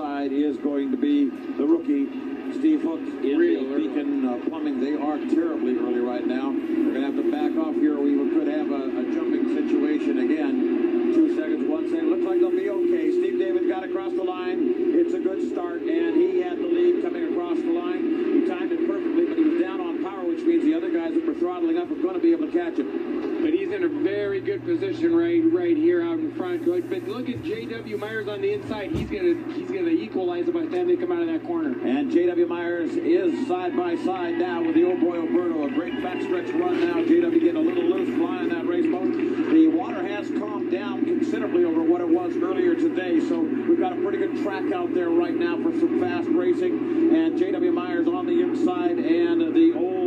inside is going to be the rookie, Steve Hook in Beacon Plumbing. They are terribly early right now. They're going to have to back off here. We could have a jumping situation again. 2 seconds, 1 second. Looks like they'll be okay. Steve David got across the line. It's a good start, and he had the lead coming across the line. He timed it perfectly, but he was down on power, which means the other guys that were throttling up are going to be able to catch him. But he's in a very good position right here out in front. But look at J.W. Myers on the inside. He's gonna equalize it by the time they come out of that corner. And J.W. Myers is side by side now with the Old Boy Alberto. A great backstretch run now. J.W. getting a little loose flying that race boat. The water has calmed down considerably over what it was earlier today. So we've got a pretty good track out there right now for some fast racing. And J.W. Myers on the inside, and the old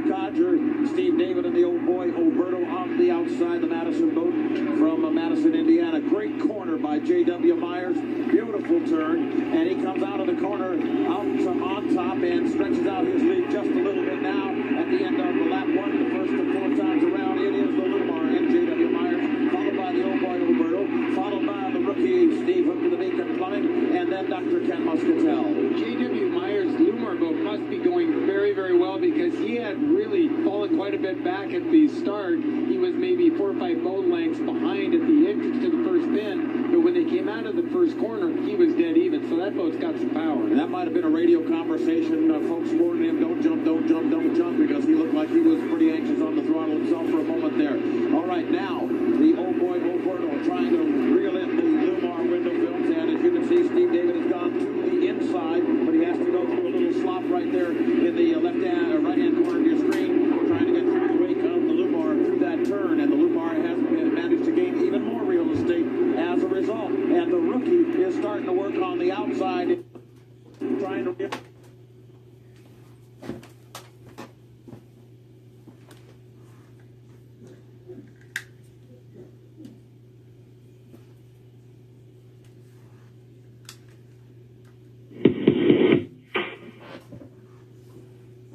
codger Steve David and the Old Boy Alberto on the outside. The Madison boat from Madison, Indiana. Great corner by J.W. Myers. Beautiful turn. And he comes out of the corner out on top and stretches out his lead just a little bit now at the end of lap 1. The first of 4 times around. It is the Lumar and J.W. Myers, followed by the Old Boy Alberto, followed by the rookie Steve Hook to the Beacon Plumbing, and then Dr. Ken Muscatel. J.W. Myers' Lumar boat must be going very, very well because he had really fallen quite a bit back at the start. He was maybe 4 or 5 boat lengths behind at the entrance to the first bend, but when they came out of the first corner, he was dead even, so that boat's got some power. And that might have been a radio conversation. Folks warning him, don't jump, don't jump, don't jump, because he looked like he was pretty anxious on the throttle himself for a moment there. All right, now, the Old Boy Alberto trying to reel in the Lumar window films, and as you can see, Steve David has gone to the inside, but he has to go through a little slop right there in the right-hand corner of your screen, trying to get through the wake of the Lumar through that turn, and the Lumar has managed to gain even more real estate as a result. And the rookie is starting to work on the outside, trying to get...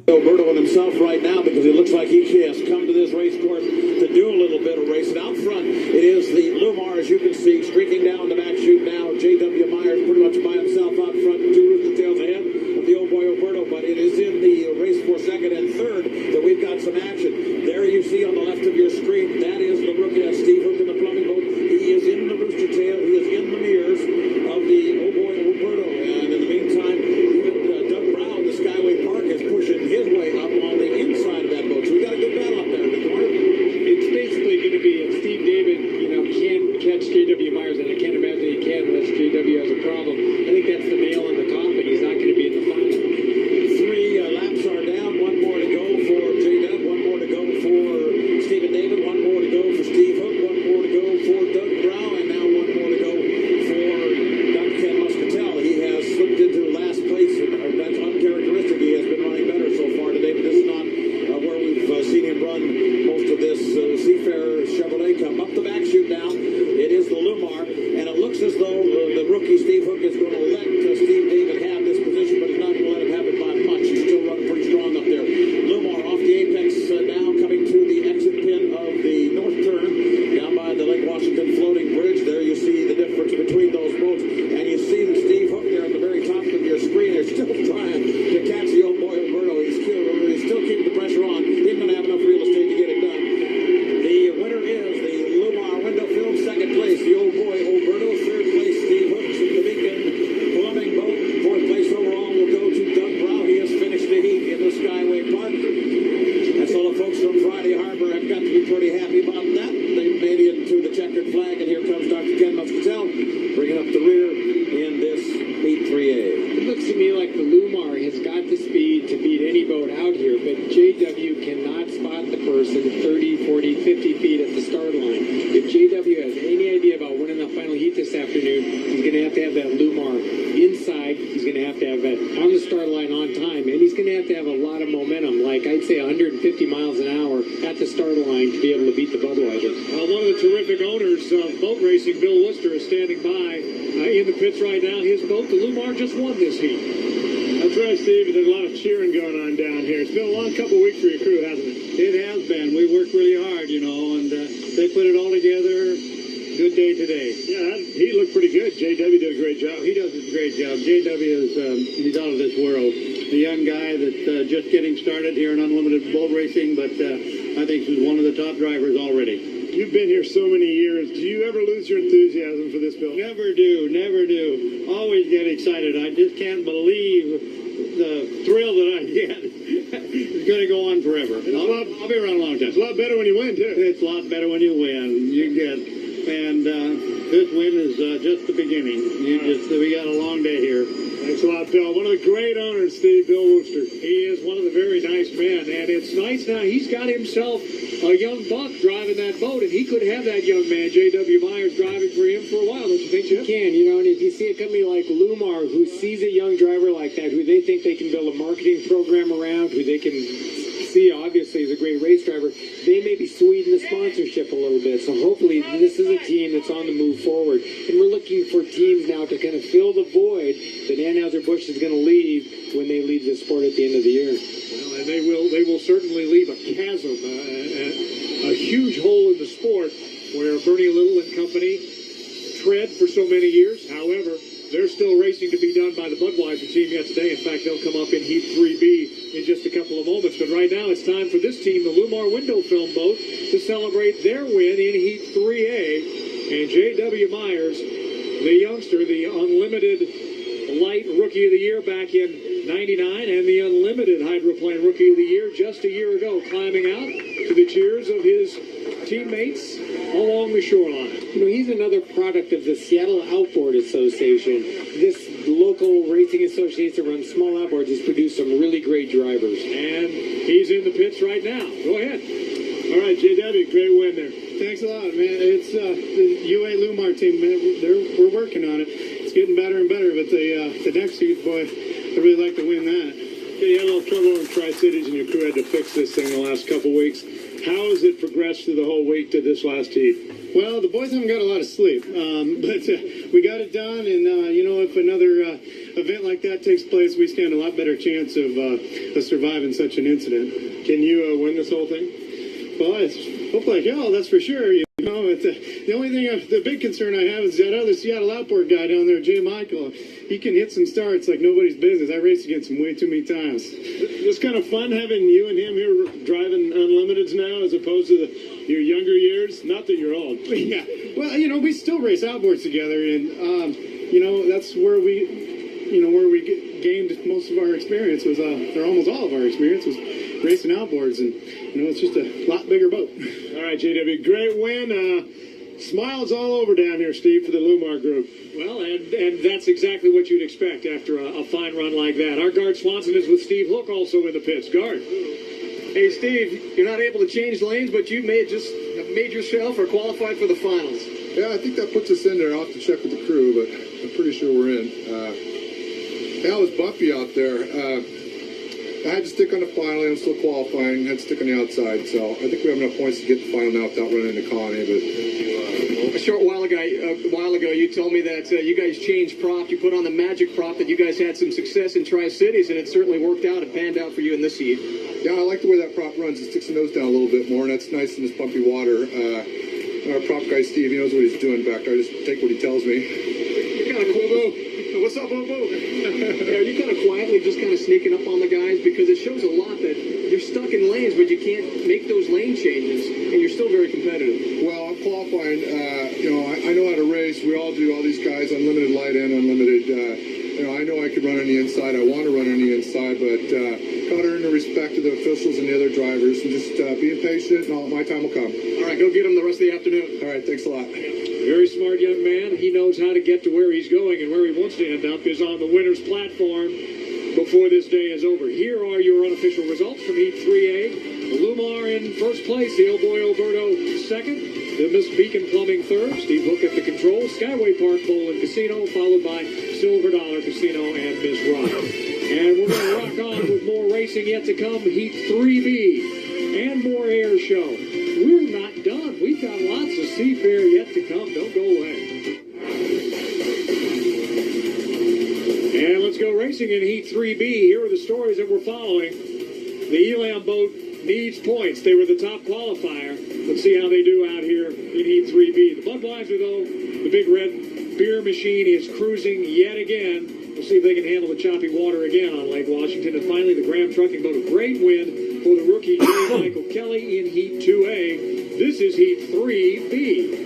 Alberto and himself right now, because it looks like he has come to this race course to do a little bit of racing. Out front, it is the Lumar, as you can see, streaking down the back chute now. J.W. Myers pretty much by himself out front, 2 rooster tails ahead of the Old Boy Alberto, but it is in the race for second and third that we've got some action. There you see on the left of your screen, that is the rookie, that's Steve Hook in the plumbing boat. He is in the rooster tail, he is in the mirrors of the Old Boy Alberto, and in the meantime, even Doug Brown, the Skyway Park, is pushing his way up on the inside of that boat. So we got a good battle up there in the corner. It's basically going to be if Steve David, can catch J.W. Myers, and I can't imagine he can unless J.W. has a problem. I think that's the nail in the coffin. He's not going to be in the final. 3 laps are down. 1 more to go for J.W. 1 more to go for Stephen David. 1 more to go for Steve Hook. 1 more to go for Doug Brown. And now 1 more to go for Dr. Ken Muscatel. He has slipped into last place. That's uncharacteristic. He has been running better so far today, but this is not where we've seen him run most of this Seafarer Chevrolet Cup. Up the back chute now. It is the Lumar, and it looks as though the rookie Steve Hook is going to let Steve David have this position, but he's not going to let him have it by much. He's still running pretty strong up there. Lumar off the apex now, coming to the exit pin of the north turn, down by the Lake Washington floating bridge. There you see the difference between those boats, and you see Steve Hook there at the very top of your screen. They're still trying to catch the Old Boy Alberto. He's still keeping the pressure on. He's going to have enough real estate to get it done. The winner is the Lumar window film, second place, the Old Boy Alberto, third place, Steve Hooks in the Beacon Plumbing boat, fourth place overall will go to Doug Brown. He has finished the heat in the Skyway Park. And so the folks from Friday Harbor have got to be pretty happy about that. They've made it to the checkered flag, and here comes Dr. Ken Muscatel bringing up the rear in this Heat 3A. It looks to me like the Lumar has got the speed to beat any boat out here, but J.W. cannot spot the person 30, 40, 50 feet at the start line. If J.W. has any idea about winning the final heat this afternoon, he's going to have that Lumar inside. He's going to have it on the start line on time, and he's going to have a lot of momentum, like I'd say 150 miles an hour at the start line to be able to beat the Budweiser. One of the terrific owners of boat racing, Bill Worcester, is standing by in the pits right now. His boat, the Lumar, just won this heat. That's right, Steve. There's a lot of cheering going on down here. It's been a long couple of weeks for your crew, hasn't it? It has been. We worked really hard, and they put it all together. good day today. Yeah, he looked pretty good. JW did a great job. He does a great job. JW is he's out of this world. A young guy that's just getting started here in unlimited boat racing, but I think he's one of the top drivers already. You've been here so many years. Do you ever lose your enthusiasm for this, Bill? Never do, never do. Always get excited. I just can't believe the thrill that I get. It's going to go on forever. I'll be around a long time. It's a lot better when you win, too. It's a lot better when you win. And this win is just the beginning. We got a long day here. Thanks a lot, Bill. One of the great owners, Steve, Bill Wooster. He is one of the very nice men, and it's nice now. He's got himself a young buck driving that boat, and he could have that young man, J.W. Myers, driving for him for a while, don't you think, Jeff? Can, and if you see a company like Lumar who sees a young driver like that, who they think they can build a marketing program around, who they can see obviously is a great race driver, they may be sweeten the sponsorship a little bit. So hopefully this is a team that's on the move forward. And we're looking for teams now to kind of fill the void that Anheuser-Busch is going to leave when they leave the sport at the end of the year. Well, and they will certainly leave a chasm, a huge hole in the sport where Bernie Little and company tread for so many years. However, there's still racing to be done by the Budweiser team yet today. In fact, they'll come up in Heat 3B in just a couple of moments. But right now, it's time for this team, the Lumar Window Film Boat, to celebrate their win in Heat 3A. And J.W. Myers, the youngster, the Unlimited Light Rookie of the Year back in '99, and the Unlimited Hydroplane Rookie of the Year just a year ago, climbing out to the cheers of his teammates along the shoreline. He's another product of the Seattle Outboard Association. This local racing association that runs small outboards has produced some really great drivers. And he's in the pits right now. Go ahead. All right, JW, great win there. Thanks a lot, man. It's the UA Lumar team, man. We're working on it. It's getting better and better, but the next heat, boy, I really like to win that. You had a little trouble in Tri-Cities and your crew had to fix this thing the last couple weeks. How has it progressed through the whole week to this last heat? Well, the boys haven't got a lot of sleep, but we got it done, and if another event like that takes place, we stand a lot better chance of surviving such an incident. Can you win this whole thing? Well, it's hopefully like hell, that's for sure. It's the only thing, the big concern I have is that other Seattle Outboard guy down there, Jay Michael. He can hit some starts like nobody's business. I raced against him way too many times. It's kind of fun having you and him here driving Unlimiteds now as opposed to your younger years. Not that you're old. Yeah. Well, we still race outboards together, and that's where we gained most of our experience was, or almost all of our experience was racing outboards, and it's just a lot bigger boat. All right, JW, great win. Smiles all over down here, Steve, for the Lumar group. Well, and that's exactly what you'd expect after a fine run like that. Our guard Swanson is with Steve Hook also in the pits. Guard. Hey, Steve, you're not able to change lanes, but you may just have made yourself or qualified for the finals. Yeah, I think that puts us in there. I'll have to check with the crew, but I'm pretty sure we're in. It was bumpy out there. I had to stick on the final. I'm still qualifying. I had to stick on the outside, so I think we have enough points to get the final now without running into Connie. But A short while ago, you told me that you guys changed prop. You put on the magic prop that you guys had some success in Tri-Cities, and it certainly worked out and panned out for you in this heat. yeah, I like the way that prop runs. It sticks the nose down a little bit more, and that's nice in this bumpy water. Our prop guy Steve, he knows what he's doing back there. I just take what he tells me. You're kind of cool. What's up, Boo Boo? Are you kind of quietly just kind of sneaking up on the guys? Because it shows a lot that you're stuck in lanes, but you can't make those lane changes, and you're still very competitive. Well, I'm qualifying. I know how to race. We all do. All these guys, unlimited light and unlimited. I know I could run on the inside. I want to run on the inside, but got to earn the respect of the officials and the other drivers, and just being patient. And my time will come. All right, go get them the rest of the afternoon. All right, thanks a lot. Very smart young man. He knows how to get to where he's going, and where he wants to end up is on the winner's platform before this day is over. Here are your unofficial results from Heat 3A. Lumar in first place, the El Boy Alberto second, the Miss Beacon Plumbing third, Steve Hook at the controls, Skyway Park Bowl and Casino, followed by Silver Dollar Casino and Miss Rock. And we're going to rock on with more racing yet to come, Heat 3B, and more air show. We're not done. We've got lots of seafair yet to come. Don't go away. And let's go racing in Heat 3B. Here are the stories that we're following. The Elam boat needs points. They were the top qualifier. Let's see how they do out here in Heat 3B. The Budweiser, though, the big red beer machine is cruising yet again. We'll see if they can handle the choppy water again on Lake Washington. And finally, the Graham Trucking Boat, a great win for the rookie J. Michael Kelly in Heat 2A. This is Heat 3B.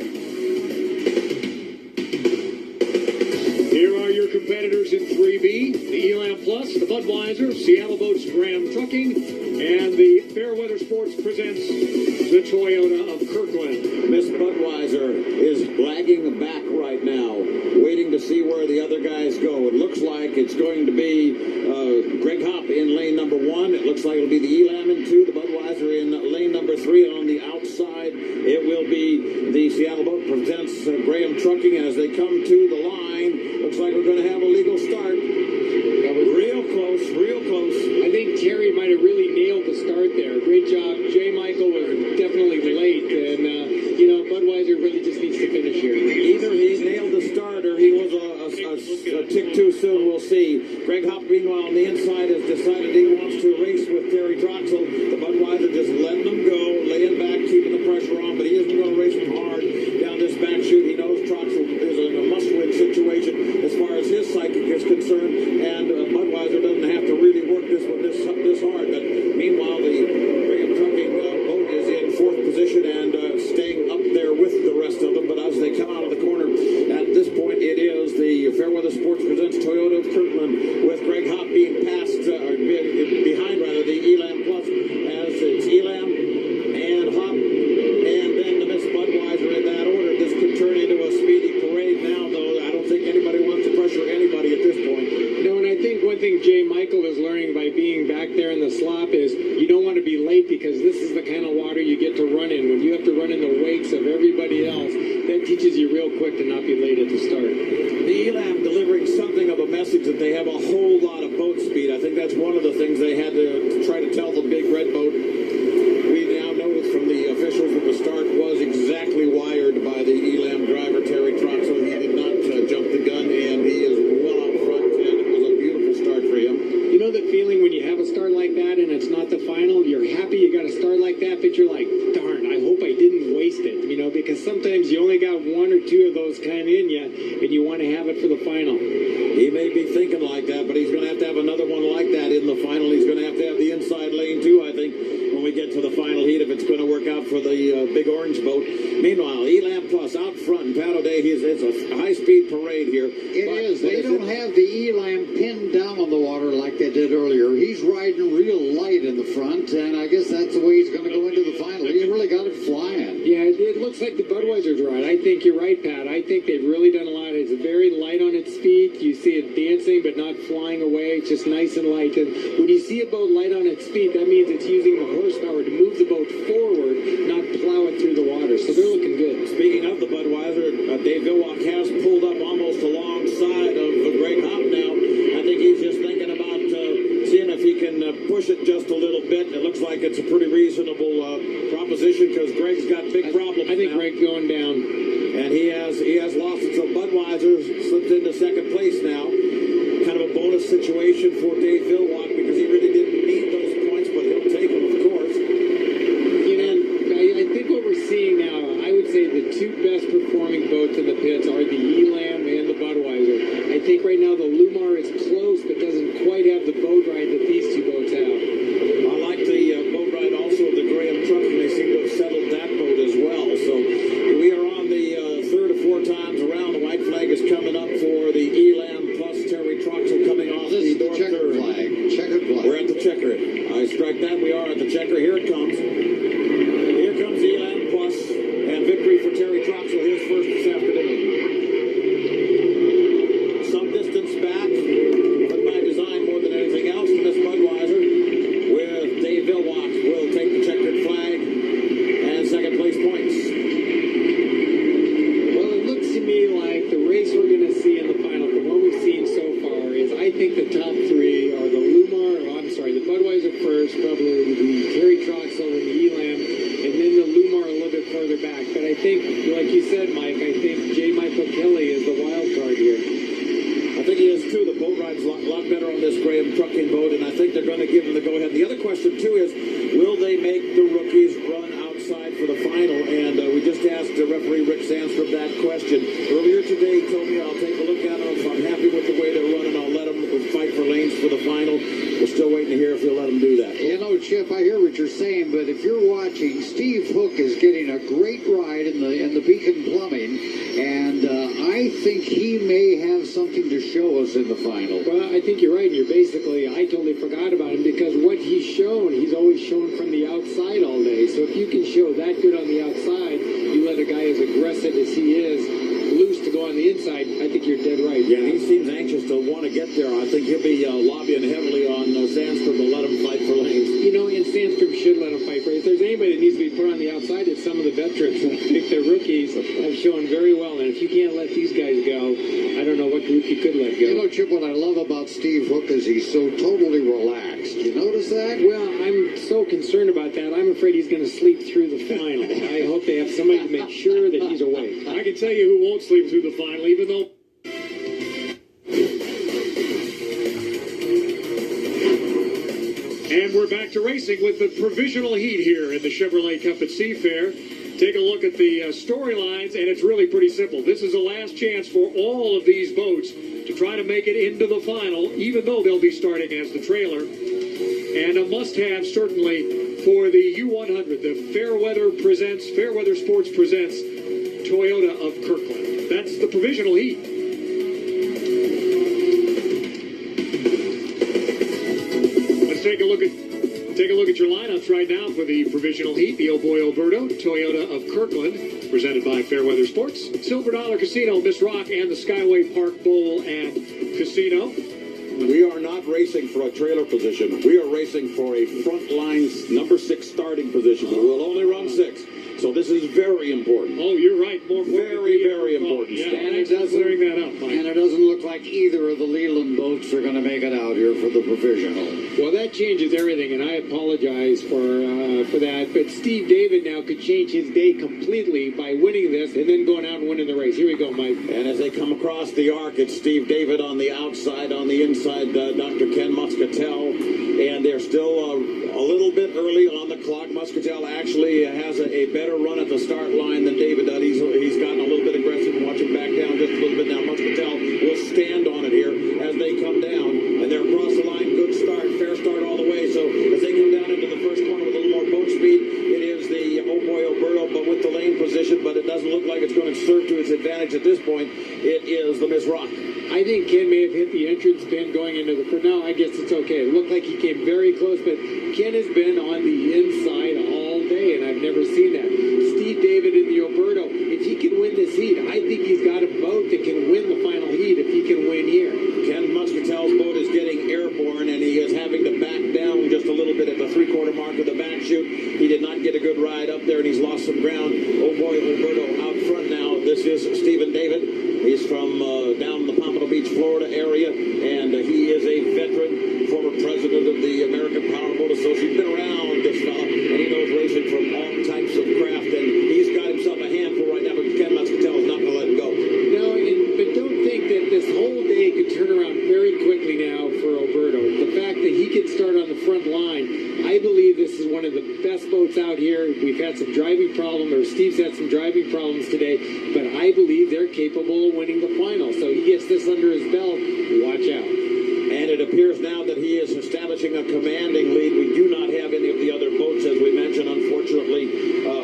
Here are your competitors in 3B. The Elam Plus, the Budweiser, Seattle Boats, Graham Trucking, and the Fairweather Sports presents the Toyota of Kirkland. Miss Budweiser is lagging back right now, waiting to see where the other guys go. It looks like it's going to be Greg Hopp in lane number 1. It looks like it'll be the Elam in 2, the Budweiser in lane number 3. And on the outside, it will be the Seattle Boat presents Graham Trucking. As they come to the line, looks like we're going to have a legal start. That was real close, real close. I think Terry might have really nailed the start there. Great job. J. Michael was definitely late, and, Budweiser really just needs to finish here. Either he nailed the start or he was a tick too soon. We'll see. Greg Hopp, meanwhile, on the inside has decided he wants to race with Terry Troxel. The Budweiser just letting him go, laying back, keeping the pressure on, but he isn't going to race him hard down this back chute. He knows Troxel is in a must-win situation as far as his psychic is concerned, and Budweiser doesn't have to really work this hard. But meanwhile, the Graham Trucking boat is in 4th position and staying up there with the rest of them. But as they come out of the corner, at this point, it is the Fairweather Sports presents Toyota of Kirkland, with Greg Hopp being passed, behind rather, the Elam Plus, as it's Elam and Hopp, and then the Miss Budweiser in that order. This could turn into a speedy parade now, though. I don't think anybody wants to pressure anybody at this point. No, and I think one thing J. Michael is learning by being back there in the slop is you don't want to be late, because this is the kind of water you get to run in. When you have to run in the wakes of everybody else, that teaches you real quick to not be late at the start. The Elam delivering something of a message that they have a whole lot of boat speed. I think that's one of the things they had to try to tell the big red boat. We now know from the officials that the start was exactly wired by the Elam driver, Terry Troxel. He did not jump the gun, and he is well out front, and it was a beautiful start for him. You know the feeling when you have a start like that and it's not the final? You're happy you got a start like that, but you're like, darn, I hope I didn't waste it. Because sometimes you only got 1 or 2 of those kind in you, and you want to have it for the final. He may be thinking like that, but he's going to have another one like that in the final. He's going to have the inside lane, too, I think, when we get to the final heat, if it's going to work out for the big orange boat. Meanwhile, Elam Plus out front, and Pat O'Day, it's a high-speed parade here. It is. They don't have the Elam pinned down on the water like they did earlier. He's riding real light in the front, and I guess that's the way he's going to go into the final. He really got it flying. Yeah, it looks like the Budweiser's right. I think you're right, Pat. I think they've really done a lot. It's very light on its feet. You see it dancing, but not flying away. It's just nice and light. And when you see a boat light on its feet, that means it's using the horsepower to move the boat forward, not plow it through the water. So they're looking good. Speaking of the Budweiser, Dave Villwock has pulled up almost alongside of Greg Hopp now. I think he's just thinking about seeing if he can push it just a little bit. It looks like it's a pretty reasonable proposition, because Greg's got big problems. I think now. Greg's going down. And he has lost it. So Budweiser slips into 2nd place now. Kind of a bonus situation for Dave Villwock, because he really didn't need those points, but he'll take them, of course. I think what we're seeing now, I would say the 2 best performing boats in the pits are the Elam and the Budweiser. I think right now the Lumar is close, but doesn't quite have the boat ride that these 2 boats have. I like the boat ride also of the Graham Trucking. They seem to have settled that boat as well. So we are on the 3rd or 4 times around. The white flag is coming up for the Elam Plus Terry Troxel coming off This the is the door checkered third. flag. Checkered flag. We're at the checker. I strike that. We are at the checker. Here it comes. Here comes Elam Plus, and victory for Terry Troxel, his first this afternoon. Some distance back, but by design more than anything else, to Miss Budweiser, with Dave Villwock will take the checkered flag and 2nd place points. Well, it looks to me like the race we're going to see in the final, from what we've seen so far, is I think the top 3 are the the Budweiser first, probably the Terry Troxel and the Elam, and then the Lumar a little bit further back. But I think, like you said, Mike, I think J. Michael Kelly is the wild card here. I think he is too. The boat ride's a lot better on this Graham Trucking boat, and I think they're going to give him the go-ahead. The other question, too, is will they make the rookies run outside for the final, and we just asked referee Rick Sandstrom that question. Earlier today, he told me I'll take a look at them. If I'm happy with the way they're running, I'll let them fight for lanes for the final. We're still waiting to hear if he'll let them do that. You know, Chip, I hear what you're saying, but if you're watching, Steve Hook is getting a great ride in the Beacon Plumbing, and I think he may have something to show us in the final. Well, I think you're right. You're basically, I totally forgot about him because what he's shown, he's always shown from the outside all day. So if you can show that good on the outside, you let a guy as aggressive as he is loose to go on the inside, I think you're dead right. Yeah, he seems anxious to want to get there. I think he'll be lobbying heavily on Sandstrom to let him fight for lanes. You know, and Sandstrom should let him fight for it. If there's anybody that needs to be put on the outside, it's some of the veterans. I think the rookies have shown very well, and if you can't let these guys go, I don't know what group you could let go. You know, Chip, what I love about Steve Hook is he's so totally relaxed. You notice that? Well, I'm so concerned about that. I'm afraid he's going to sleep through the final. I hope they have somebody to make sure that he's awake. I can tell you who won't sleep through the final, even though. And we're back to racing with the provisional heat here in the Chevrolet Cup at Seafair. Take a look at the storylines, and it's really pretty simple. This is the last chance for all of these boats to try to make it into the final, even though they'll be starting as the trailer. And a must-have, certainly, for the U100, the Fairweather Sports presents Toyota of Kirkland. That's the provisional heat. Let's take a look at your lineups right now for the provisional heat. The Oh Boy Alberto, Toyota of Kirkland, presented by Fairweather Sports. Silver Dollar Casino, Miss Rock, and the Skyway Park Bowl and Casino. We are not racing for a trailer position. We are racing for a front line number 6 starting position. We will only run 6. So this is very important. Oh, you're right. More very important. Yeah, And thanks for clearing that up, Mike. And it doesn't look like either of the Leland boats are going to make it out here for the provisional. Well, that changes everything, and I apologize for that. But Steve David now could change his day completely by winning this and then going out and winning the race. Here we go, Mike. And as they come across the arc, it's Steve David on the outside. On the inside, Dr. Ken Muscatel. And they're still a little bit early on the clock. Muscatel actually has a better run at the start line than David does. He's gotten a little bit aggressive and watching back down just a little bit now. Muscatel will stand on it here as they come down. And they're across the line. Good start. Fair start all the way. So as they come down into the first corner with a little more boat speed, it is the Oh Boy Alberto, but with the lane position. But it doesn't look like it's going to serve to its advantage at this point. It is the Miss Rock. I think Ken may have hit the entrance pin going into the first. No, I guess it's okay. It looked like he came very close, but Ken has been on the inside all day, and I've never seen that. Steve David in the Alberto, if he can win this heat, I think he's got a boat that can win the final heat if he can win here. Ken Muscatel's boat is getting airborne, and he is having to back down just a little bit at the 3/4 mark of the back chute. He did not get a good ride up there, and he's lost some ground. Oh boy, Alberto out front now. This is Stephen David. He's from down in the Pompano Beach, Florida area, and he is a veteran, former president of the American Powerboat Association. He's been around this fella, and he knows racing from all types of craft, and he's got himself a handful right now, but Ken Muscatel is not going to let him go. No, but don't think that this whole day could turn around very quickly now for Alberto. The fact that he could start on the front line, I believe this is one of the best boats out here. We've had some driving problems, or Steve's had some driving problems today, but I believe they're capable of winning the final. So he gets this under his belt. Watch out. And it appears now that he is establishing a commanding lead. We do not have any of the other boats, as we mentioned, unfortunately,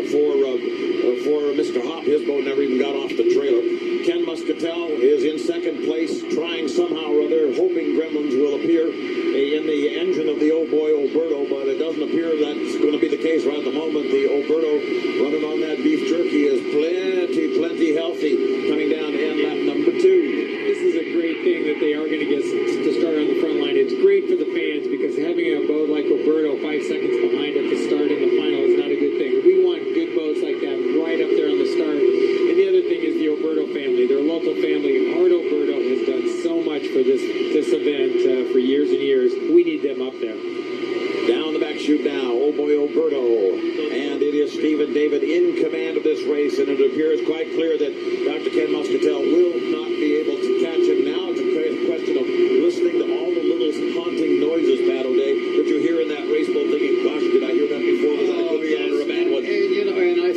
for Mr. Hopp. His boat never even got off the trailer. Ken Muscatel is in second place, trying somehow or other, hoping gremlins will appear in the engine of the Oh Boy Alberto, but it doesn't appear that's going to be the case right at the moment. The Alberto running on that beef jerky is plenty healthy, coming down to end lap number 2. This is a great thing that they are going to get to start on the front line. It's great for the fans because having a boat like Alberto 5 seconds behind at the start in the final is not a good thing. We want good boats like that right up there on the start. And the other thing is the Alberto family, their local family. Art Alberto has done so much for this event for years and years. We need them up there. Down the back chute now, Oh Boy Alberto, and it is Stephen David in command of this race, and it appears quite clear that Dr. Ken Muscatel will not be able to catch him. Now it's a question of listening to all the little haunting noises, Pat O'Day, that you hear in that race boat, thinking, gosh, did I hear that before? Was that a good one or a bad one? And, you know, and I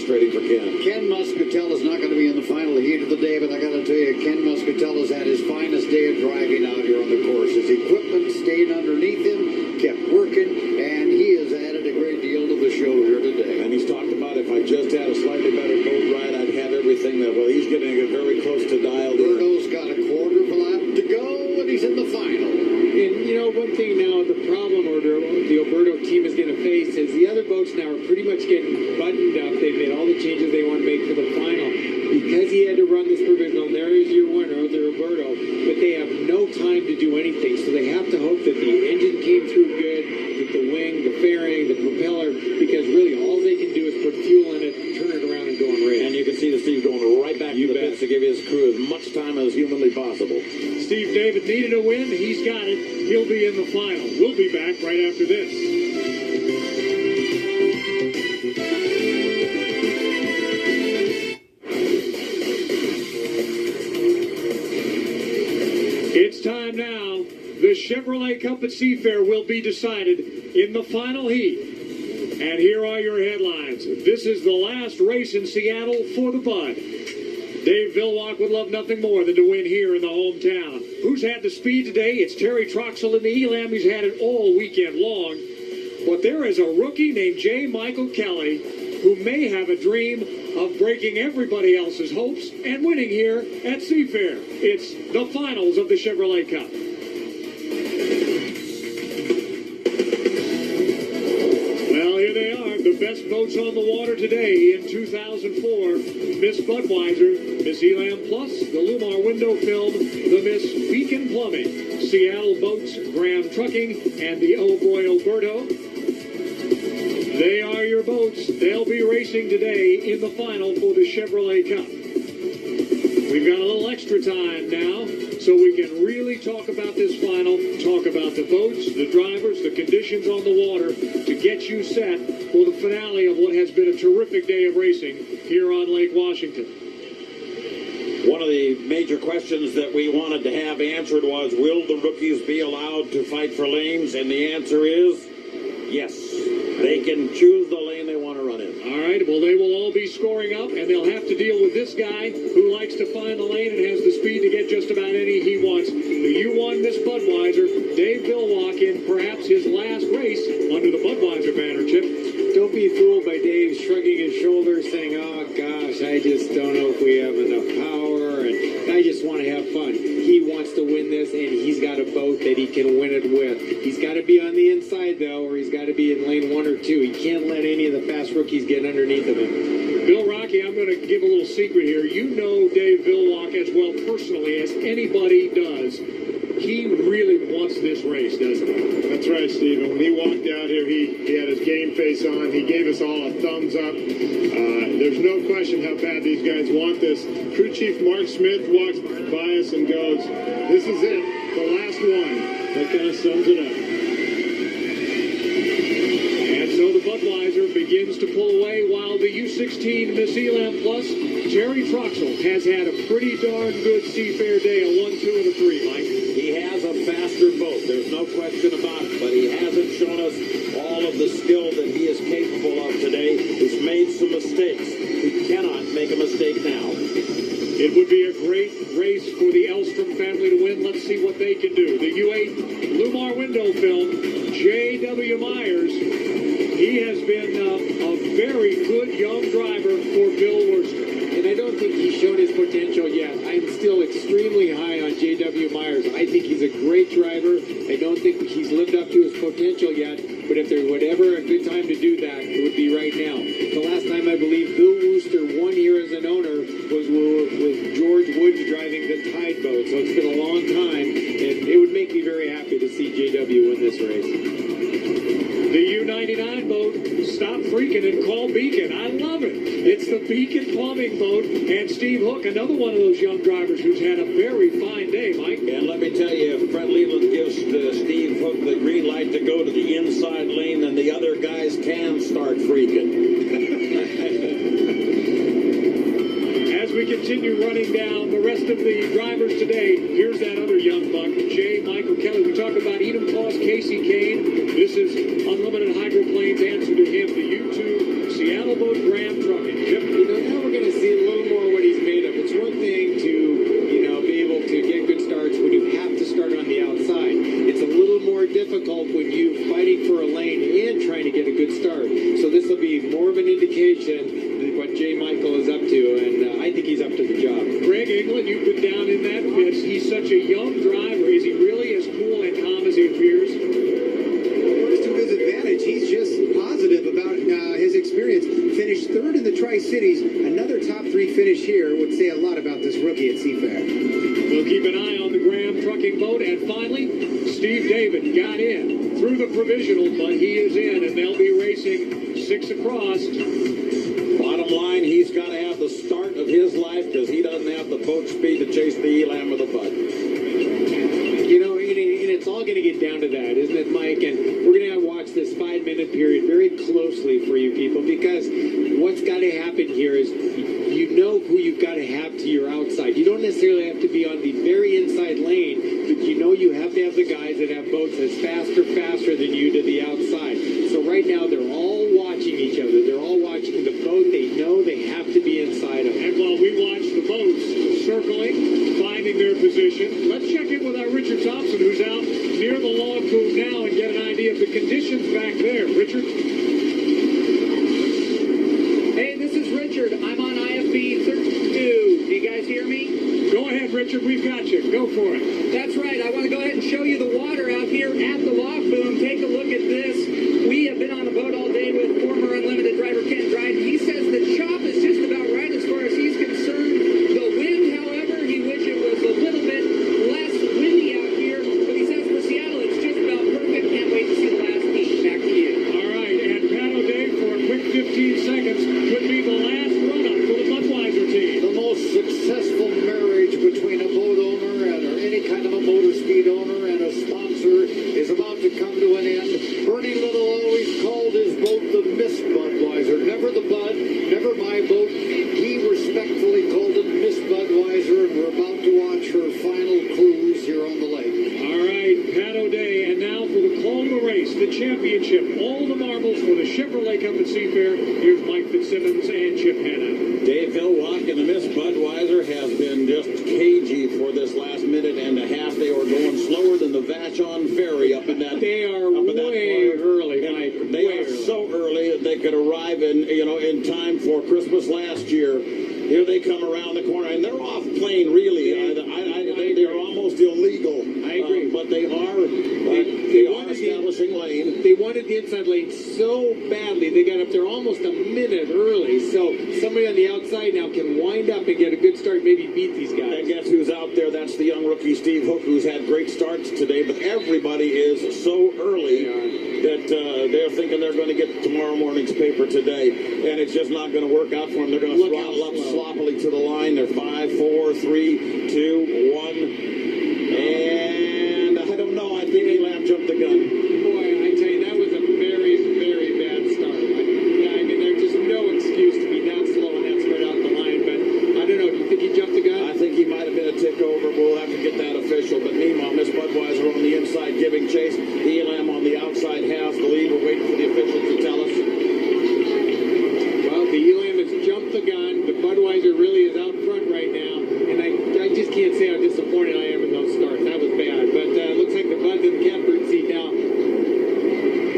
frustrating for Ken. Ken Muscatel is not going to be in the final heat of the day, but I got to tell you, Ken Muscatel has had his finest day of driving out here on the course. His equipment stayed underneath him, kept working, and he has added a great deal to the show here today. And he's talked about if I just had a slightly better boat ride, I'd have everything that, well, he's getting it very close to dialed in. Berto's got a quarter of a lap to go, and he's in the final. And, you know, one thing now, the problem the Alberto team is going to face is the other boats now are pretty much getting buttoned up. They've made all the changes they want to make for the final. Because he had to run this provisional, there is your winner, the Alberto, but they have no time to do anything. So they have to hope that the engine came through good, with the wing, the fairing, the propeller, because really all they can do is put fuel in it, turn it around, and go and race. And you can see the Steve going right back to the pits to give his crew as much time as humanly possible. Steve David needed a win. He's got it. He'll be in the final. We'll be back right after this. It's time now. The Chevrolet Cup at Seafair will be decided in the final heat. And here are your headlines. This is the last race in Seattle for the Bud. Dave Villwock would love nothing more than to win here in the hometown. Who's had the speed today? It's Terry Troxel in the Elam. He's had it all weekend long. But there is a rookie named J. Michael Kelly who may have a dream of breaking everybody else's hopes and winning here at Seafair. It's the finals of the Chevrolet Cup. Well, here they are, the best boats on the water today in 2004. Miss Budweiser, Miss Elam Plus, the Lumar window film, the Miss Beacon Plumbing, Seattle Boats, Graham Trucking, and the Oh Boy Alberto. They are your boats. They'll be racing today in the final for the Chevrolet Cup. We've got a little extra time now, so we can really talk about this final, talk about the boats, the drivers, the conditions on the water to get you set for the finale of what has been a terrific day of racing here on Lake Washington. One of the major questions that we wanted to have answered was, will the rookies be allowed to fight for lanes? And the answer is yes. They can choose the lane they want to run in. All right, well, they will all be scoring up, and they'll have to deal with this guy who likes to find the lane and has the speed to get just about any he wants. The U1 Miss Budweiser, Dave Villwock in perhaps his last race under the Budweiser banner, Chip. Don't be fooled by Dave shrugging his shoulders saying, oh gosh, I just don't know if we have enough power and I just want to have fun. He wants to win this and he's got a boat that he can win it with. He's got to be on the inside though, or he's got to be in lane 1 or 2. He can't let any of the fast rookies get underneath of him. Bill Rocky, I'm going to give a little secret here. You know Dave Villwock as well personally as anybody does. He really wants this race, doesn't he? That's right, Stephen. When he walked out here, he had his game face on. He gave us all a thumbs up. There's no question how bad these guys want this. Crew Chief Mark Smith walks by us and goes, this is it, the last one. That kind of sums it up. And so the Budweiser begins to pull away while the U16 Miss Elam Plus, Terry Troxel, has had a pretty darn good Seafair day, a 1, 2, and a 3, Mike. He has a faster boat, there's no question about it, but he hasn't shown us all of the skill that he is capable of today. He's made some mistakes. He cannot make a mistake now. It would be a great race for the Elstrom family to win. Let's see what they can do. The U8 Lumar window film, J.W. Myers. He has been a very good young driver for Bill Worcester. And I don't think he's shown his potential yet. I'm still extremely high on J.W. Myers. I think he's a great driver. I don't think he's lived up to his potential yet. But if there would ever a good time to do that, it would be right now. The last time I believe Bill Wooster won here as an owner was with George Woods driving the Tide boat. So it's been a long time, and it would make me very happy to see J.W. win this race. The U99 boat, stop freaking and call Beacon. I love it. It's the Beacon Plumbing boat, and Steve Hook, another one of those young drivers who's had a very fine day, Mike. And let me tell you, if Fred Leland gives Steve Hook the green light to go to the inside lane, then the other guys can start freaking. As we continue running down the rest of the drivers today, here's that other young buck, J. Michael Kelly. We talk about Edom Kloss, Casey Kane. This is Unlimited Hydroplane's answer to him, the U2 Seattle boat Graham Trucking. Chip? more of an indication than what Jay Michael is up to, and I think he's up to the job. Greg England, you've been down in that pit. He's such a young driver. Is he really as cool and calm as he appears? Works to his advantage. He's just positive about his experience. Finished third in the Tri-Cities. Another top 3 finish here would say a lot about this rookie at Seafair. We'll keep an eye on the Graham trucking boat. And finally, Steve David got in through the provisional, but he is in, and they'll be racing 6 across. Bottom line, he's got to have the start of his life because he doesn't have the boat speed to chase the Elam or the Bud. You know, and it's all going to get down to that, isn't it, Mike? And we're going to watch this 5-minute period very closely for you people, because what's got to happen here is you know who you've got to have to your outside. You don't necessarily have to be on the very inside lane, but you know you have to have the guys that have boats that's faster than you to the outside. So right now they're all watching each other. They're all watching the boat. They know they have to be inside of it. And while we watch the boats circling, finding their position, let's check in with our Richard Thompson, who's out near the log boom now, and get an idea of the conditions back there. Richard? Hey, this is Richard. I'm on IFB 32. Do you guys hear me? Go ahead, Richard. We've got you. Go for it. That's right. I want to go ahead and show you the water out here at the log boom. Take a look at this. We have been on the boat all day with former Unlimited driver Ken Dryden. He says the chop is just about right as far as he's concerned. The wind, however, he wished it was a little bit less windy out here. But he says for Seattle, it's just about perfect. Can't wait to see the last heat. Back to you. All right, and Pat O'Day for a quick 15 seconds could be the last run-up for the Budweiser team. The most successful marriage between a boat owner and or any kind of a motor speed owner and a sponsor is about to come to an end. Bernie Little always called his boat the Miss Budweiser. Never the Bud, never my boat. He respectfully called it Miss Budweiser, and we're about to watch her final cruise here on the lake. All right, Pat O'Day, and now for the call of the race, the championship, all the marbles for the Chevrolet Cup at Seafair. Here's Mike Fitzsimmons and Chip Hanna. Dave Hillrock and the Miss Budweiser has been just cagey for this last minute and a half. They were going slower than the Vashon Ferry up in that. They are way early, Mike. They are so early that they could arrive in time for Christmas last year. Here they come around the corner, and they're off plane. Really, they are almost illegal. I agree, but they are establishing lane. They wanted the inside lane so badly they got up there almost a minute early. So somebody on the outside now can wind up and get a good start, maybe beat these guys. And guess who's out there? That's the young rookie Steve Hook, who's had great starts today. But everybody is so early that they're thinking they're going to get tomorrow morning's paper today, and it's just not going to work out for them. They're going to throttle up sloppily to the line. They're 5, 4, 3, 2, 1, and I don't know. I think Elam jumped the gun. Boy, I tell you, that was a very, very bad start. I mean, there's just no excuse to be that slow and that spread out the line. But I don't know. Do you think he jumped the gun? I think he might have been a tick over. We'll have to get that official. But meanwhile, Miss Budweiser on the inside giving chase. Elam on the outside has the lead. We're waiting for the officials to tell us. Well, the Elam has jumped the gun. The Budweiser really is out front right now. And I just can't say how disappointed I am in those starts. That was bad. But it looks like the Bud's in the catbird seat now.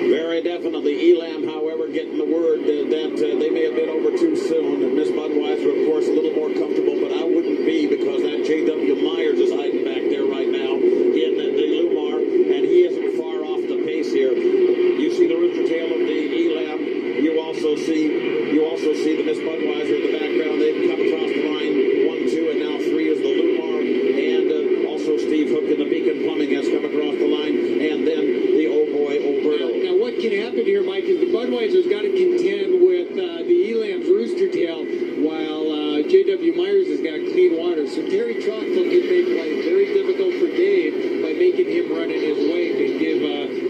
Very definitely. Elam, however, getting the word that they may have been over too soon. And Miss Budweiser, of course, a little more comfortable, but I wouldn't be, because that J.W. Myers is hiding back there right now in the Lumar, and he isn't far off the pace here. You see the rooster tail of the Elam. You also see the Miss Budweiser in the background. They've come across the line 1, 2, and now 3 is the Lumar, and also Steve Hook in the Beacon Plumbing has come across the line, and then the old boy Alberto. Now what can happen here, Mike, is the Budweiser's got to contend with the Elam's rooster tail, while J.W. Myers has got clean water. So Terry Troxel can make life very difficult for Dave by making him run in his wake and give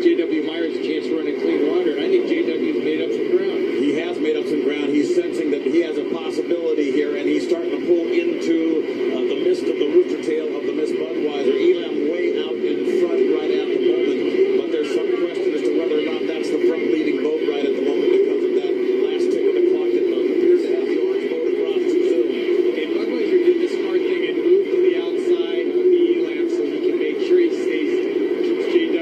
J.W. Myers a chance to run in clean water. And I think J.W.'s made up some ground. He has made up some ground. He's sensing that he has a possibility here, and he's starting to pull into the mist of the rooster tail of the Miss Budweiser. Elam way out in front right at the moment, but there's some question as to whether or not that's the front leading boat right at the moment because of that last tick of the clock that appears to have the orange boat across too soon. Okay, Budweiser did the smart thing and moved to the outside of the Elam so he can make sure he keeps J.W.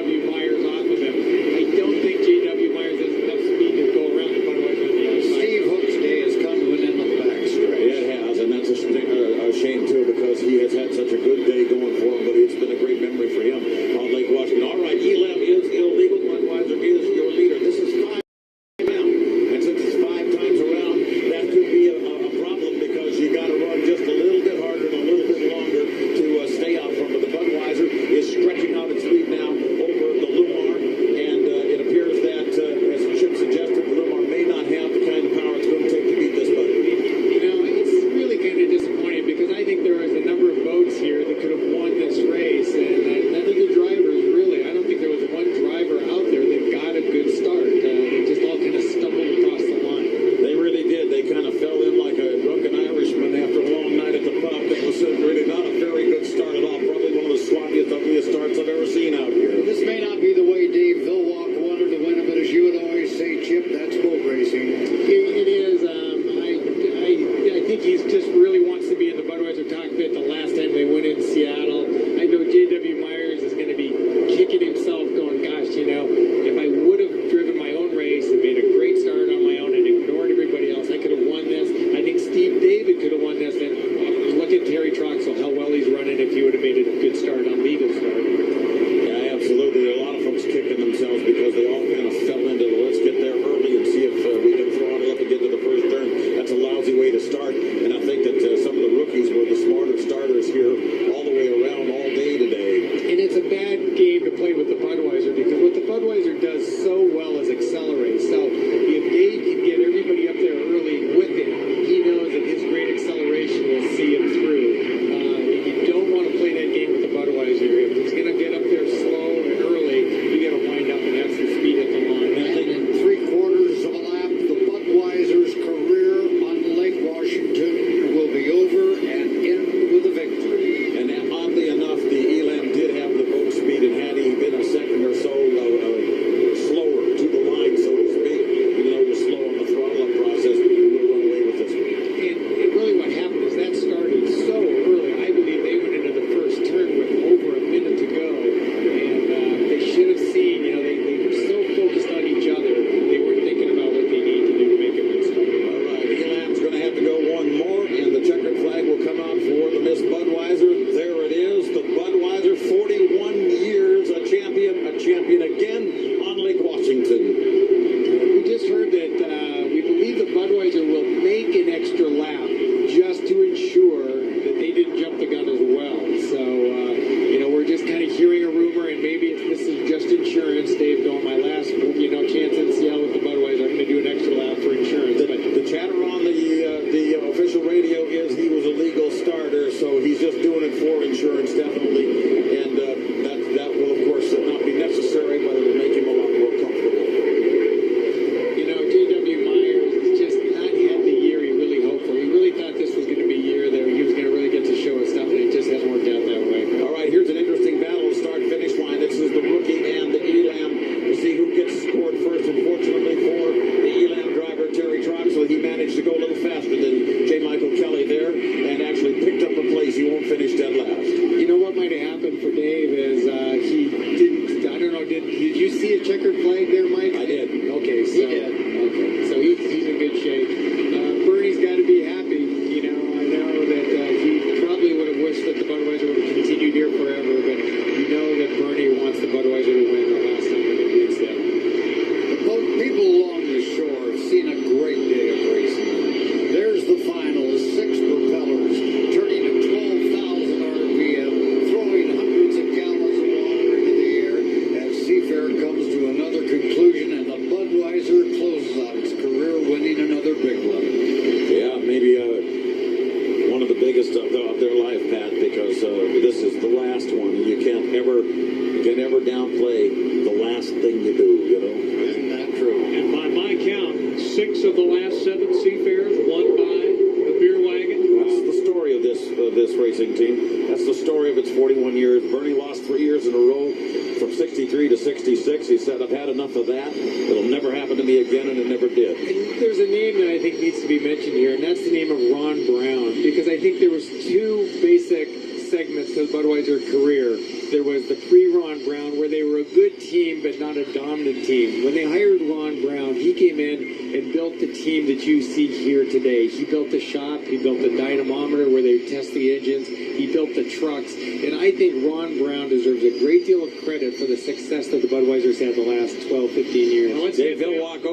of the last 7 Seafarers won by the Beer Wagon. That's the story of this racing team. That's the story of its 41 years. Bernie lost 3 years in a row from 63 to 66. He said, I've had enough of that. It'll never happen to me again, and it never did. And there's a name that I think needs to be mentioned here, and that's the name of Ron Brown, because I think there was 2 basic segments of Budweiser career. There was the pre-Ron Brown, where they were a good team but not a dominant team. When they hired Ron Brown, he came in and built the team that you see here today. He built the shop, he built the dynamometer where they test the engines, he built the trucks, and I think Ron Brown deserves a great deal of credit for the success that the Budweisers had the last 12, 15 years. Well, Dave Hillwalk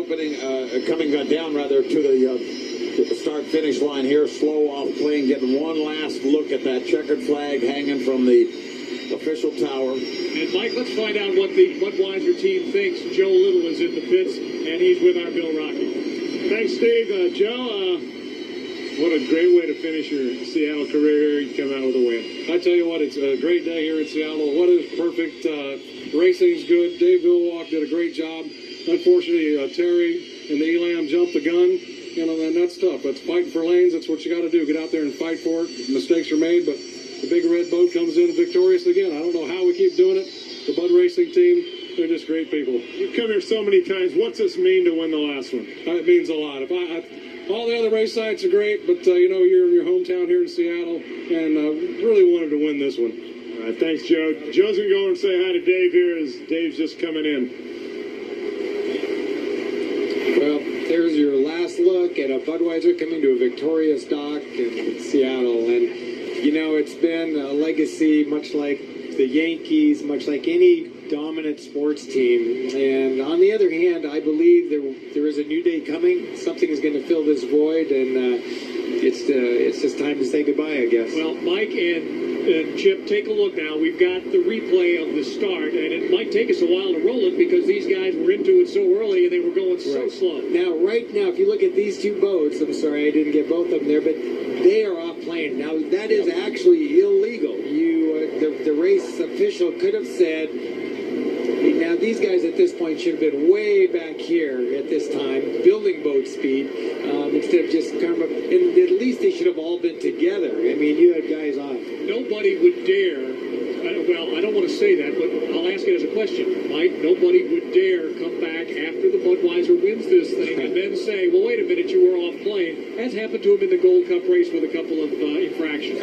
coming down to the start-finish line here, slow off plane, getting one last look at that checkered flag hanging from the official tower. And Mike, let's find out what the Budweiser team thinks. Joe Little is in the pits, and he's with our Bill Rocky. Thanks, Steve. Joe, what a great way to finish your Seattle career here. You come out with a win. I tell you what, it's a great day here in Seattle. What is perfect. Racing's good. Dave Hillwalk did a great job. Unfortunately, Terry and the Elam jumped the gun. You know, and that's tough. That's fighting for lanes. That's what you got to do. Get out there and fight for it. Mistakes are made, but the big red boat comes in victorious again. I don't know how we keep doing it. The Bud Racing team, they're just great people. You've come here so many times. What's this mean to win the last one? It means a lot. All the other race sites are great, but you're in your hometown here in Seattle, and really wanted to win this one. All right, thanks, Joe. Joe's going to go over and say hi to Dave here as Dave's just coming in. Well, there's your last look at a Budweiser coming to a victorious dock in Seattle. And, you know, it's been a legacy much like the Yankees, much like any dominant sports team. And on the other hand, I believe there is a new day coming. Something is going to fill this void, and it's just time to say goodbye, I guess. Well, Mike and Chip, take a look now. We've got the replay of the start, and it might take us a while to roll it because these guys were into it so early and they were going so slow. Now, right now, if you look at these 2 boats, I'm sorry I didn't get both of them there, but they are off plane. Now, that is actually illegal. The race official could have said, now these guys at this point should have been way back here at this time, building boat speed, instead of just kind of, and at least they should have all been together. I mean, you had guys off. Nobody would dare, I don't want to say that, but I'll ask it as a question, Mike. Nobody would dare come back after the Budweiser wins this thing and then say, well, wait a minute, you were off plane. As happened to him in the Gold Cup race with a couple of infractions.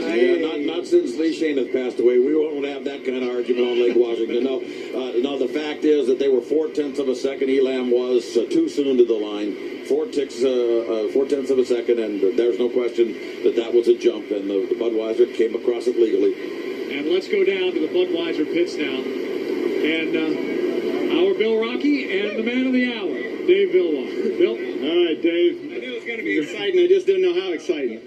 Not since Lee Shane has passed away. We won't have that kind of argument on Lake Washington. No, the fact is that they were 0.4 of a second. Elam was too soon to the line. 0.4 of a second, and there's no question that was a jump, and the Budweiser came across it legally. And let's go down to the Budweiser pits now. And our Bill Rocky and the man of the hour, Dave Hillwalk. Bill? All right, Dave. I knew it was going to be exciting. I just didn't know how exciting.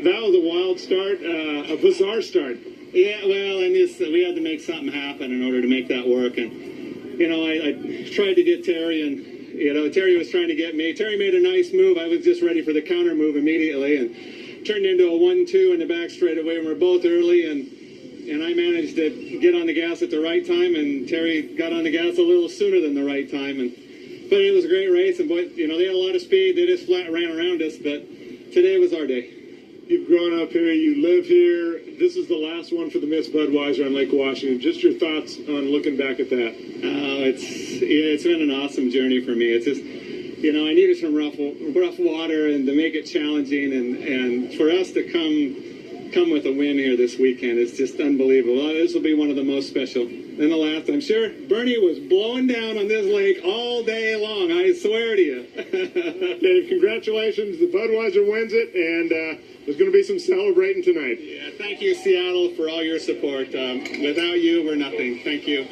That was a wild start, a bizarre start. Yeah, well, and we had to make something happen in order to make that work. And, you know, I tried to get Terry, and, you know, Terry was trying to get me. Terry made a nice move. I was just ready for the counter move immediately and turned into a 1-2 in the back straightaway. And we're both early, and I managed to get on the gas at the right time, and Terry got on the gas a little sooner than the right time. But it was a great race, and boy, you know, they had a lot of speed. They just flat ran around us, but today was our day. You've grown up here. You live here. This is the last one for the Miss Budweiser on Lake Washington. Just your thoughts on looking back at that. It's been an awesome journey for me. It's just, you know, I needed some rough water and to make it challenging, and for us to come with a win here this weekend is just unbelievable. This will be one of the most special. In the last, I'm sure Bernie was blowing down on this lake all day long. I swear to you. Dave, congratulations. The Budweiser wins it, and there's going to be some celebrating tonight. Yeah, thank you, Seattle, for all your support. Without you, we're nothing. Thank you.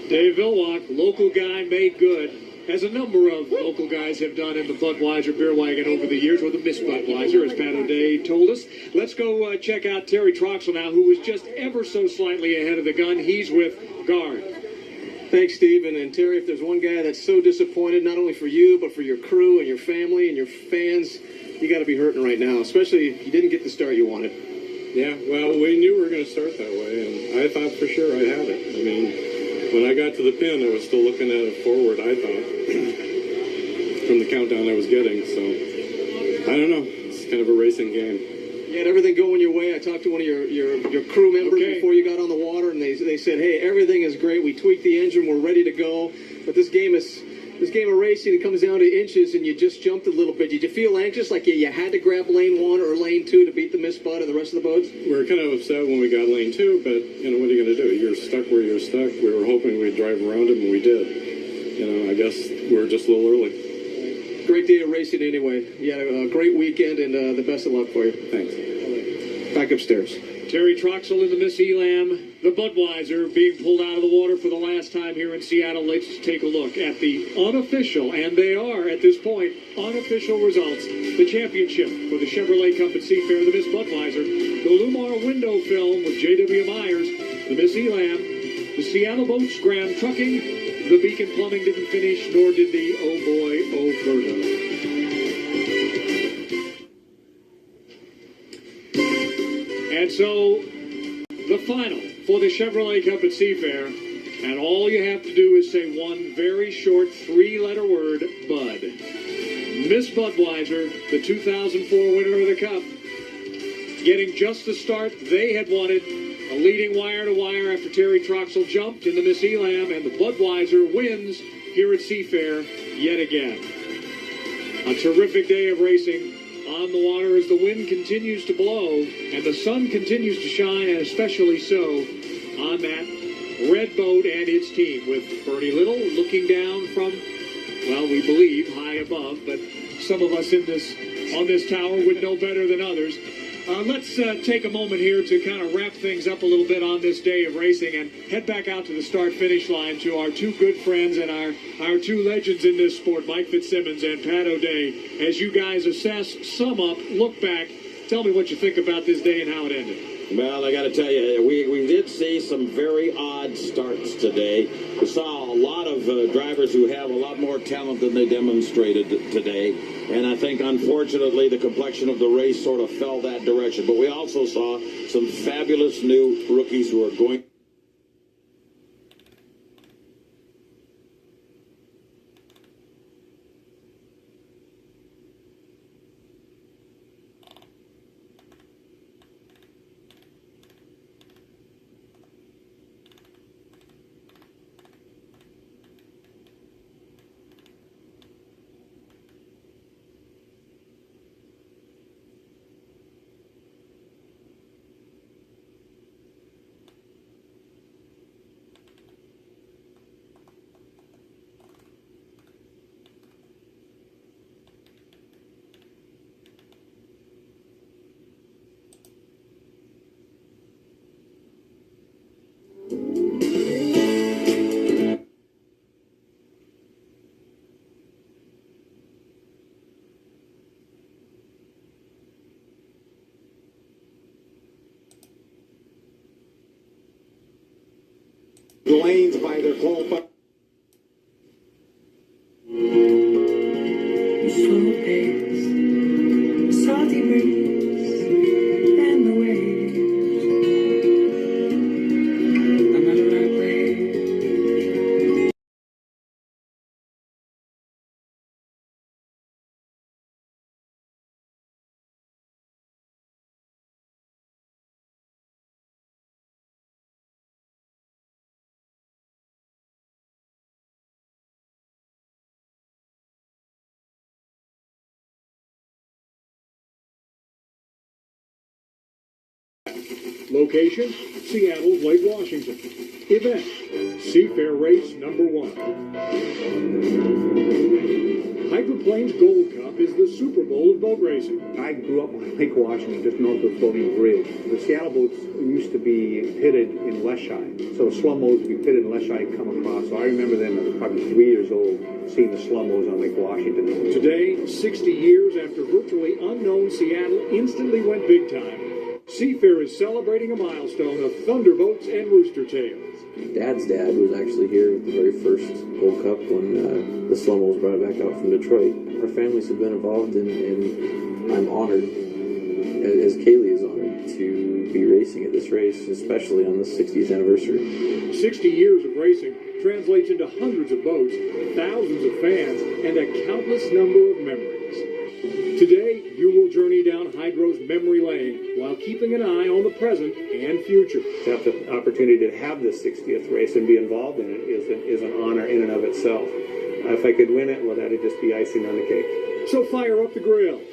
Dave Hillwalk, local guy made good, as a number of local guys have done in the Budweiser beer wagon over the years, with the Miss Budweiser, as Pat O'Day told us. Let's go check out Terry Troxel now, who was just ever so slightly ahead of the gun. He's with Guard. Thanks, Stephen. And Terry, if there's one guy that's so disappointed, not only for you, but for your crew and your family and your fans, you got to be hurting right now, especially if you didn't get the start you wanted. Yeah, well, we knew we were going to start that way, and I thought for sure I had it. I mean, when I got to the pin, I was still looking at it forward, I thought. from the countdown I was getting. So I don't know. It's kind of a racing game. You had everything going your way. I talked to one of your crew members before you got on the water, and they said, hey, everything is great. We tweaked the engine. We're ready to go. But this game of racing, it comes down to inches, and you just jumped a little bit. Did you feel anxious, like you had to grab lane 1 or lane 2 to beat the Miss Bud and the rest of the boats? We were kind of upset when we got lane 2, but, what are you going to do? You're stuck where you're stuck. We were hoping we'd drive around him, and we did. I guess we were just a little early. Great day of racing anyway. You had a great weekend, and the best of luck for you. Thanks. Back upstairs. Terry Troxel in the Miss Elam, the Budweiser being pulled out of the water for the last time here in Seattle. Let's take a look at the unofficial, and they are at this point, unofficial results. The championship for the Chevrolet Cup at Seafair, the Miss Budweiser, the Lumar window film with J.W. Myers, the Miss Elam, the Seattle Boats Grand Trucking, the Beacon Plumbing didn't finish, nor did the Oh Boy Oberto. And so, the final for the Chevrolet Cup at Seafair, and all you have to do is say one very short 3-letter word, Bud. Miss Budweiser, the 2004 winner of the Cup, getting just the start they had wanted, a leading wire-to-wire after Terry Troxel jumped in the Miss Elam, and the Budweiser wins here at Seafair yet again. A terrific day of racing on the water as the wind continues to blow and the sun continues to shine, and especially so on that red boat and its team, with Bernie Little looking down from, well, we believe high above, but some of us on this tower would know better than others. Let's take a moment here to kind of wrap things up a little bit on this day of racing and head back out to the start-finish line to our two good friends and our two legends in this sport, Mike Fitzsimmons and Pat O'Day. As you guys assess, sum up, look back, tell me what you think about this day and how it ended. Well, I got to tell you, we did see some very odd starts today. We saw a lot of drivers who have a lot more talent than they demonstrated today. And I think, unfortunately, the complexion of the race sort of fell that direction. But we also saw some fabulous new rookies who are going. Lanes by their qualifier. Slow pace, salty breeze, and the waves. I'm in the right place. Location, Seattle, Lake Washington. Event, Seafair Race number 1. Piper Plains Gold Cup is the Super Bowl of boat racing. I grew up on Lake Washington, just north of Floating Bridge. The Seattle boats used to be pitted in Leschi. So Slummos would be pitted in Leschi and come across. So I remember then, I was probably 3 years old, seeing the Slummos on Lake Washington. Today, 60 years after virtually unknown Seattle instantly went big time, Seafair is celebrating a milestone of Thunderboats and Rooster Tails. Dad's dad was actually here at the very first Gold Cup when the Slummos brought it back out from Detroit. Our families have been involved, and I'm honored as Kaylee is honored to be racing at this race, especially on the 60th anniversary. 60 years of racing translates into hundreds of boats, thousands of fans, and a countless number of memories. Today, you will journey down Hydro's memory lane while keeping an eye on the present and future. To have the opportunity to have the 60th race and be involved in it is an honor in and of itself. If I could win it, well, that'd just be icing on the cake. So fire up the grill.